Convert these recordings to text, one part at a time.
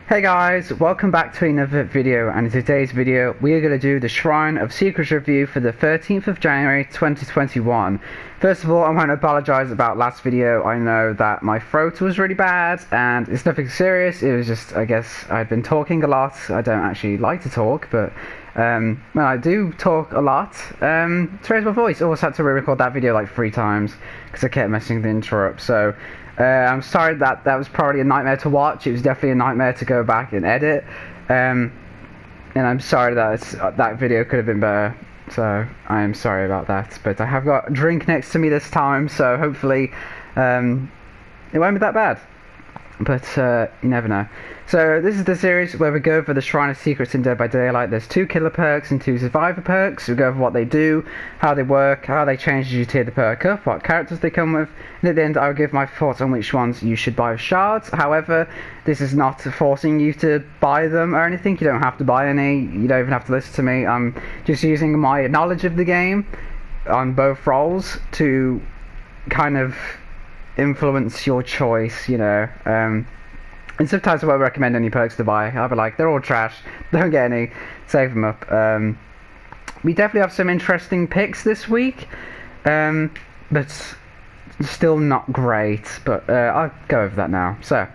Hey guys, welcome back to another video, and in today's video we are going to do the Shrine of Secrets review for the 13th of January 2021. First of all, I want to apologise about last video. I know that my throat was really bad and it's nothing serious. It was just, I guess, I'd been talking a lot. I don't actually like to talk, but when I do talk a lot, it's raised my voice. I also had to re-record that video like 3 times because I kept messing the intro up, so I'm sorry that was probably a nightmare to watch. It was definitely a nightmare to go back and edit, and I'm sorry that that video could have been better, so I am sorry about that. But I have got a drink next to me this time, so hopefully it won't be that bad, but you never know. So this is the series where we go over the Shrine of Secrets in Dead by Daylight. There's 2 killer perks and 2 survivor perks. We go over what they do, how they work, how they change as you tier the perk up, what characters they come with, and at the end I'll give my thoughts on which ones you should buy with shards. However, this is not forcing you to buy them or anything. You don't have to buy any, you don't even have to listen to me. I'm just using my knowledge of the game on both roles to kind of influence your choice, you know. And sometimes I won't recommend any perks to buy. I'll be like, they're all trash, don't get any, save them up. We definitely have some interesting picks this week, but still not great, but I'll go over that now. So,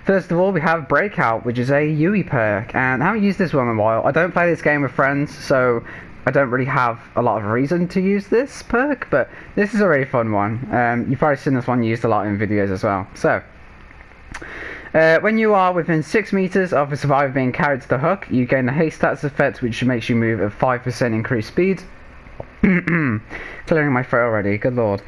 first of all, we have Breakout, which is a Yui perk, and I haven't used this one in a while. I don't play this game with friends, so I don't really have a lot of reason to use this perk, but this is a really fun one. You've probably seen this one used a lot in videos as well. So, when you are within 6 meters of a survivor being carried to the hook, you gain the haste stats effect, which makes you move at 5% increased speed. Clearing my throat already, good lord.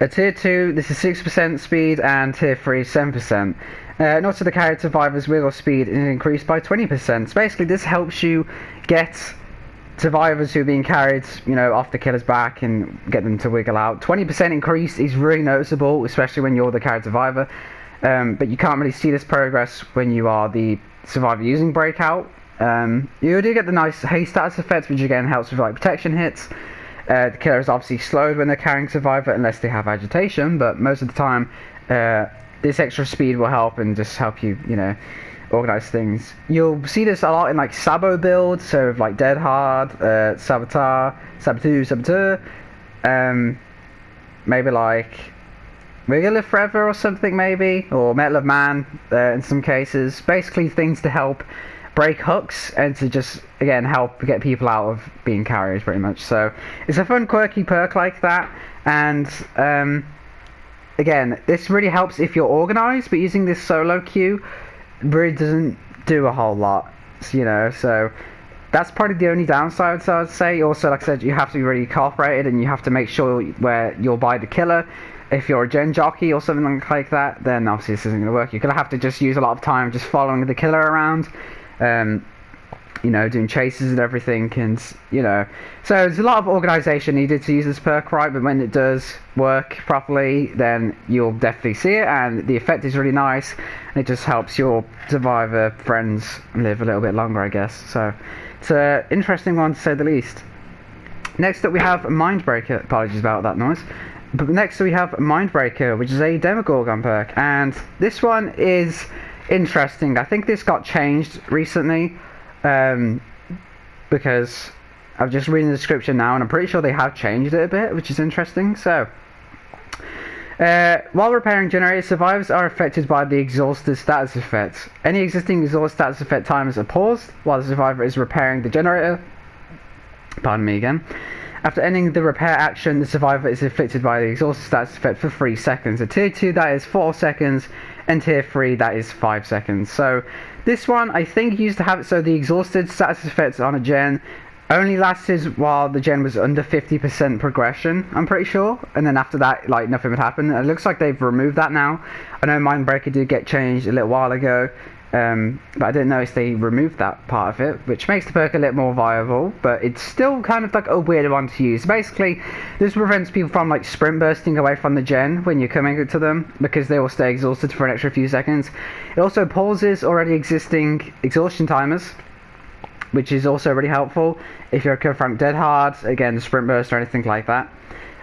At tier 2, this is 6% speed, and tier 3 is 7%. And also the carried survivor's wiggle speed is increased by 20%. So basically this helps you get survivors who are being carried, you know, off the killer's back and get them to wiggle out. 20% increase is really noticeable, especially when you're the carried survivor. But you can't really see this progress when you are the survivor using Breakout. You do get the nice haste status effect, which again helps with like protection hits. The killer is obviously slowed when they're carrying survivor unless they have agitation, but most of the time this extra speed will help and just help you, you know, organize things. You'll see this a lot in like Sabo builds, so like Dead Hard, Saboteur, maybe like We're Live Forever or something maybe, or Metal of Man in some cases. Basically things to help break hooks and to just, again, help get people out of being carried pretty much. So it's a fun quirky perk like that, and again, this really helps if you're organized, but using this solo queue really doesn't do a whole lot, you know, so that's probably the only downside, so I'd say. Also, like I said, you have to be really cooperated and you have to make sure where you'll buy the killer. If you're a gen jockey or something like that, then obviously this isn't going to work. You're going to have to just use a lot of time just following the killer around, you know, doing chases and everything, and, you know, so there's a lot of organisation needed to use this perk right, but when it does work properly, then you'll definitely see it, and the effect is really nice, and it just helps your survivor friends live a little bit longer, I guess. So it's an interesting one to say the least. Next up we have Mindbreaker. Apologies about that noise. But next we have Mindbreaker, which is a Demogorgon perk, and this one is interesting. I think this got changed recently, because I'm just reading the description now, and I'm pretty sure they have changed it a bit, which is interesting. So, while repairing generators, survivors are affected by the exhausted status effect. Any existing exhaust status effect timers are paused while the survivor is repairing the generator. Pardon me again. After ending the repair action, the survivor is afflicted by the exhausted status effect for 3 seconds. At tier 2 that is 4 seconds, and tier 3 that is 5 seconds. So this one I think used to have it so the exhausted status effects on a gen only lasted while the gen was under 50% progression, I'm pretty sure, and then after that, like, nothing would happen. It looks like they've removed that now. I know Mindbreaker did get changed a little while ago, but I didn't notice they removed that part of it, which makes the perk a little more viable, but it's still kind of like a weird one to use. Basically, this prevents people from like sprint bursting away from the gen when you're coming to them, because they will stay exhausted for an extra few seconds. It also pauses already existing exhaustion timers, which is also really helpful if you're coming from Dead Hard, again, sprint burst or anything like that.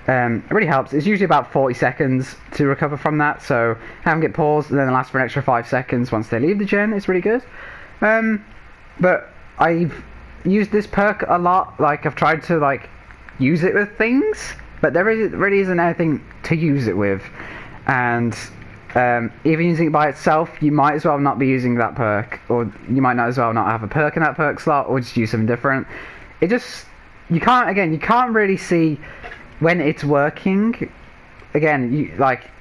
It really helps. It's usually about 40 seconds to recover from that, so have them get paused and then it lasts for an extra 5 seconds once they leave the gen. It's really good. But I've used this perk a lot. Like, I've tried to like use it with things, but there really isn't anything to use it with. And even using it by itself, you might as well not be using that perk, or you might not as well not have a perk in that perk slot, or just use something different. It just, you can't really see when it's working. Again,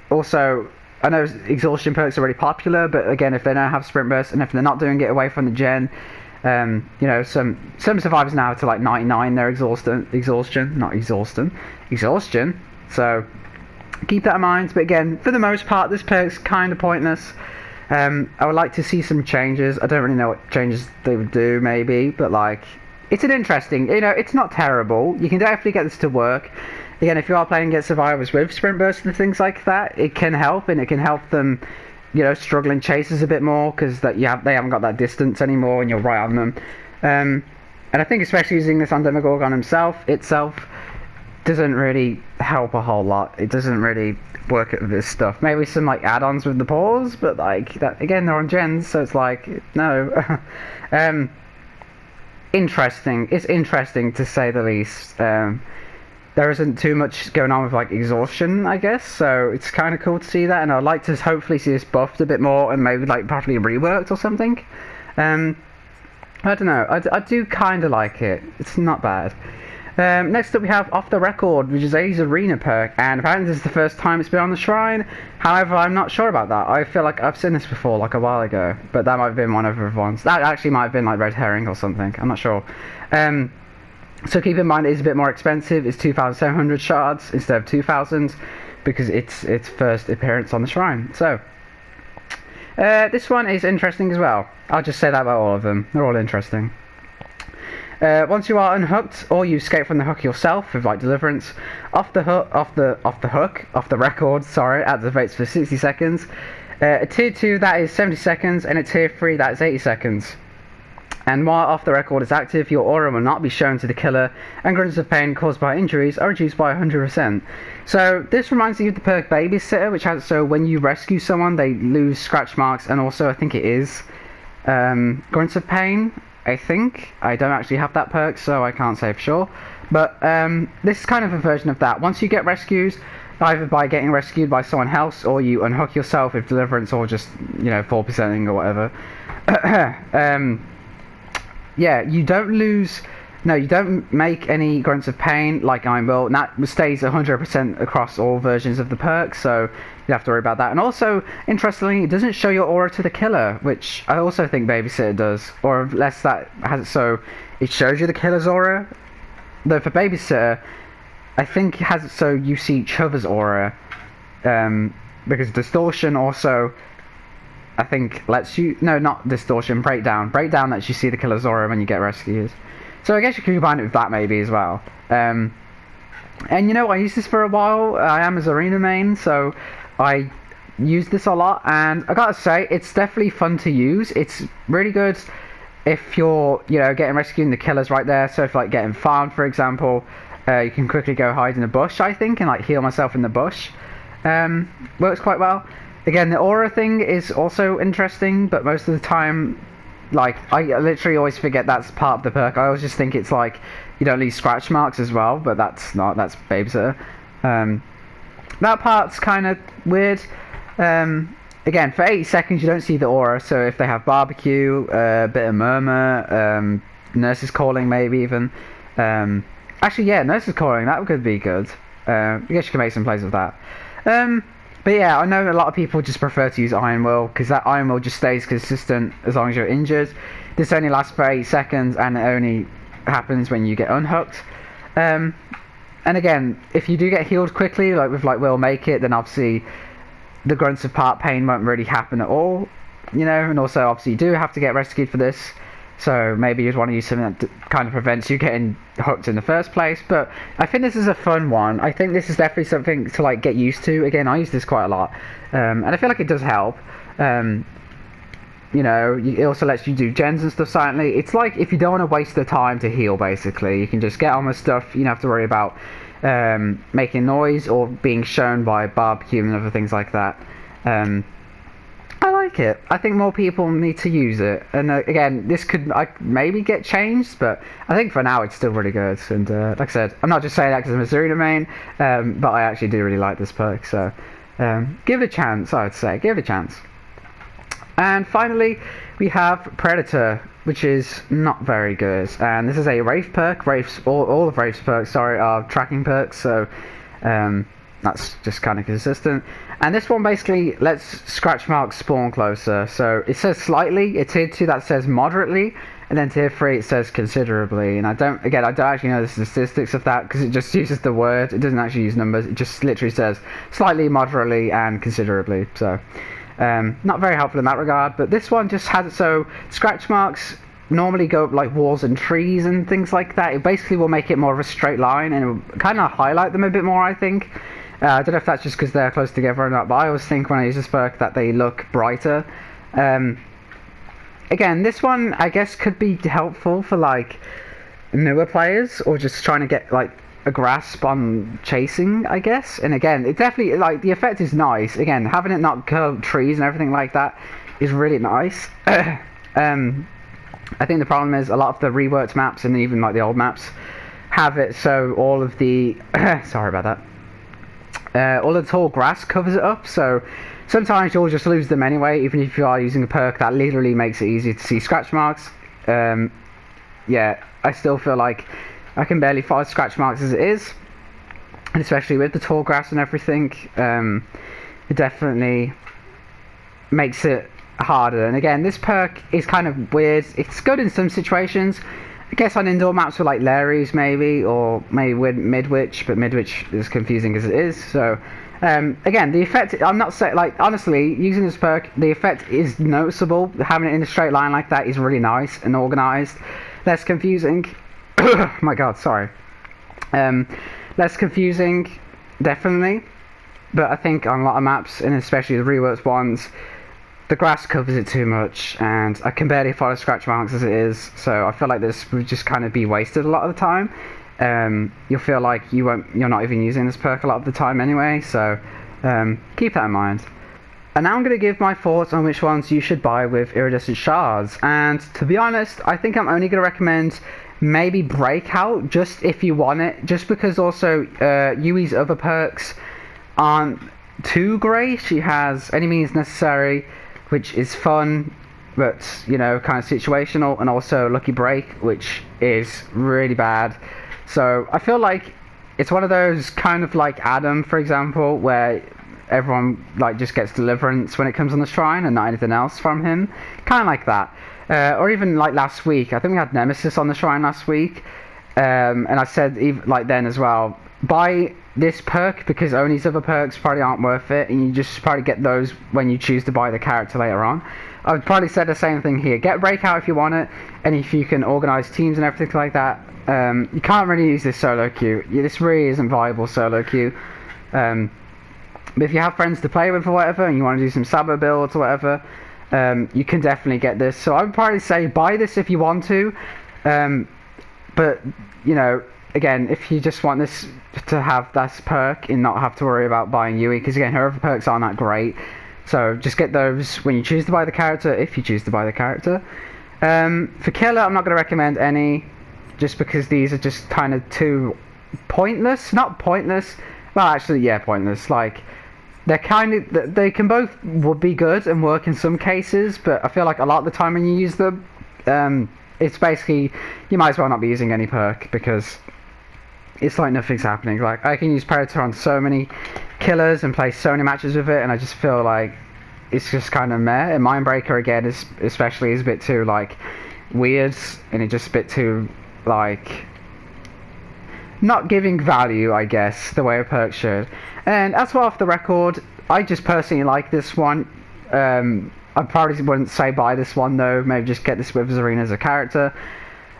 also, I know exhaustion perks are really popular, but again, if they don't have sprint burst and if they're not doing it away from the gen, you know, some survivors now to like 99 their exhaustion. So keep that in mind. But again, for the most part, this perk's kind of pointless. I would like to see some changes. I don't really know what changes they would do, maybe, but like, it's an interesting, you know, it's not terrible. You can definitely get this to work. Again, if you are playing against survivors with sprint bursts and things like that, it can help, and it can help them, you know, struggle in chases a bit more, because they haven't got that distance anymore and you're right on them. And I think especially using this on Demogorgon itself doesn't really help a whole lot. It doesn't really work at this stuff. Maybe some like add-ons with the pause, but like that again, they're on gens, so it's like no. Interesting. It's interesting to say the least. There isn't too much going on with like exhaustion, I guess, so it's kind of cool to see that, and I'd like to hopefully see this buffed a bit more and maybe like properly reworked or something. I don't know, I do kind of like it. It's not bad. Next up we have Off the Record, which is A's arena perk, and apparently this is the first time it's been on the shrine. However, I'm not sure about that. I feel like I've seen this before, like a while ago, but that might have been one of the ones. That actually might have been like red herring or something, I'm not sure. So keep in mind it is a bit more expensive. It's 2,700 shards instead of 2,000 because it's its first appearance on the shrine. So this one is interesting as well. I'll just say that about all of them. They're all interesting. Once you are unhooked, or you escape from the hook yourself with like deliverance, off the record, sorry, activates for 60 seconds. A tier 2 that is 70 seconds, and a tier 3 that is 80 seconds. And while Off the Record is active, your aura will not be shown to the killer, and grunts of pain caused by injuries are reduced by 100%. So this reminds me of the perk Babysitter, which has, so when you rescue someone, they lose scratch marks, and also I think it is grunts of pain. I think I don't actually have that perk, so I can't say for sure. But this is kind of a version of that. Once you get rescued, either by getting rescued by someone else, or you unhook yourself with deliverance, or just, you know, 4%ing or whatever. Yeah, you don't make any grunts of pain like I will, and that stays 100% across all versions of the perk, so you don't have to worry about that. And also, interestingly, it doesn't show your aura to the killer, which I also think Babysitter does, or unless that has it so it shows you the killer's aura. Though for Babysitter, I think it has it so you see each other's aura, because Distortion also, I think, lets you... No, not Distortion, Breakdown. Breakdown lets you see the killer's aura when you get rescued. So I guess you could combine it with that maybe as well. And you know, I used this for a while. I am a Zarina main, so I use this a lot. And I gotta say, it's definitely fun to use. It's really good if you're, you know, getting rescued and the killer's right there. So if like getting farmed, for example, you can quickly go hide in a bush, I think, and like heal myself in the bush. Works quite well. Again, the aura thing is also interesting, but most of the time, like, I literally always forget that's part of the perk. I always just think it's like, you don't leave scratch marks as well, but that's not, that's Babysitter. That part's kind of weird. Again, for 80 seconds you don't see the aura, so if they have barbecue, a bit of murmur, nurses calling maybe even. Actually, yeah, nurses calling, that could be good. I guess you can make some plays of that. But yeah, I know a lot of people just prefer to use Iron Will, because that Iron Will just stays consistent as long as you're injured. This only lasts for 8 seconds, and it only happens when you get unhooked. And again, if you do get healed quickly, like with like Will Make It, then obviously the grunts of part pain won't really happen at all, you know. And also, obviously, you do have to get rescued for this. So maybe you'd want to use something that kind of prevents you getting hooked in the first place. But I think this is a fun one. I think this is definitely something to like get used to. Again, I use this quite a lot, and I feel like it does help. You know, it also lets you do gens and stuff silently. It's like if you don't want to waste the time to heal, basically, you can just get on with stuff. You don't have to worry about making noise or being shown by barbecue and other things like that. I like it. I think more people need to use it. And again, this could maybe get changed, but I think for now it's still really good. And like I said, I'm not just saying that because I'm a Zarina main, but I actually do really like this perk. So give it a chance, I would say. Give it a chance. And finally, we have Predator, which is not very good. And this is a Wraith perk. All of Wraith's perks, sorry, are tracking perks. So that's just kind of consistent. And this one basically lets scratch marks spawn closer. So it says slightly, it's tier 2 that says moderately, and then tier 3 it says considerably. And I don't actually know the statistics of that because it just uses the word. It doesn't actually use numbers. It just literally says slightly, moderately, and considerably. So not very helpful in that regard. But this one just has it so scratch marks normally go up like walls and trees and things like that. It basically will make it more of a straight line and it will kind of highlight them a bit more, I think. I don't know if that's just because they're close together or not, but I always think when I use this perk that they look brighter. Again, this one I guess could be helpful for like newer players or just trying to get like a grasp on chasing, I guess. And again, it definitely, like, the effect is nice. Again, having it not curve trees and everything like that is really nice. I think the problem is a lot of the reworked maps and even like the old maps have it so all of the sorry about that. All the tall grass covers it up, so sometimes you'll just lose them anyway, even if you are using a perk that literally makes it easier to see scratch marks. Yeah, I still feel like I can barely find scratch marks as it is, and especially with the tall grass and everything, it definitely makes it harder. And again, this perk is kind of weird. It's good in some situations. I guess on indoor maps with like Larry's maybe, or maybe with Midwich, but Midwich is confusing as it is. So again, the effect, I'm not saying, like, honestly, using this perk, the effect is noticeable. Having it in a straight line like that is really nice and organised. Less confusing. Oh my god, sorry. Less confusing, definitely. But I think on a lot of maps, and especially the reworked ones, the grass covers it too much, and I can barely follow scratch marks as it is, so I feel like this would just kind of be wasted a lot of the time. You'll feel like you're not even using this perk a lot of the time anyway, so keep that in mind. And now I'm going to give my thoughts on which ones you should buy with iridescent shards, and to be honest, I think I'm only going to recommend maybe Breakout, just if you want it, just because also Yui's other perks aren't too great. She has Any Means Necessary, which is fun, but, you know, kind of situational, and also Lucky Break, which is really bad. So I feel like it's one of those kind of like Adam, for example, where everyone like just gets deliverance when it comes on the shrine and not anything else from him. Kind of like that. Or even like last week, I think we had Nemesis on the shrine last week, and I said even like then as well, buy this perk because Oni's other perks probably aren't worth it, and you just probably get those when you choose to buy the character later on. I would probably say the same thing here. Get Breakout if you want it, and if you can organise teams and everything like that. You can't really use this solo queue. This really isn't viable solo queue. But if you have friends to play with or whatever, and you want to do some Sabo builds or whatever, you can definitely get this. So I would probably say buy this if you want to. But, you know, again, if you just want this to have this perk and not have to worry about buying Yui, because again, her other perks aren't that great. So just get those when you choose to buy the character, if you choose to buy the character. For Killer, I'm not going to recommend any, just because these are just kind of too pointless. Not pointless, well actually, yeah, pointless. Like, they're kind of, they can both would be good and work in some cases, but I feel like a lot of the time when you use them, it's basically, you might as well not be using any perk, because it's like nothing's happening. Like, I can use Predator on so many killers and play so many matches with it, and I just feel like it's just kind of meh. And Mindbreaker again is especially a bit too like weird, and it's just a bit too like not giving value, I guess, the way a perk should. And as well, off the record, I just personally like this one. I probably wouldn't say buy this one though. Maybe just get this with Zarina as a character.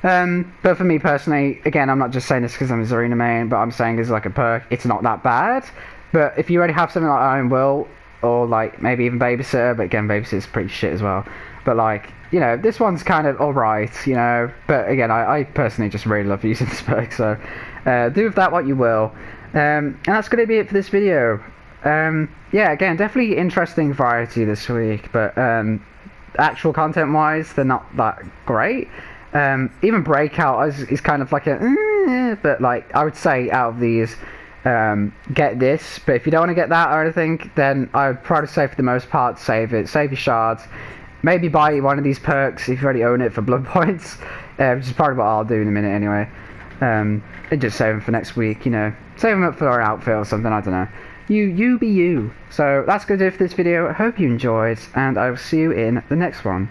But for me personally, again, I'm not just saying this because I'm a Zarina main, but I'm saying this is like a perk. It's not that bad. But if you already have something like Iron Will, or like maybe even Babysitter, but again, Babysitter's pretty shit as well. But like, you know, this one's kind of alright, you know. But again, I personally just really love using this perk, so Do with that what you will. And that's going to be it for this video. Yeah, again, definitely interesting variety this week, but actual content wise, they're not that great. Even Breakout is kind of like but like I would say out of these, get this. But if you don't want to get that or anything, then I would probably say for the most part, save it. Save your shards. Maybe buy one of these perks if you already own it for blood points, which is probably what I'll do in a minute anyway. And just save them for next week, you know. Save them up for an outfit or something, I don't know. You be you. So that's going to do it for this video. I hope you enjoyed, and I will see you in the next one.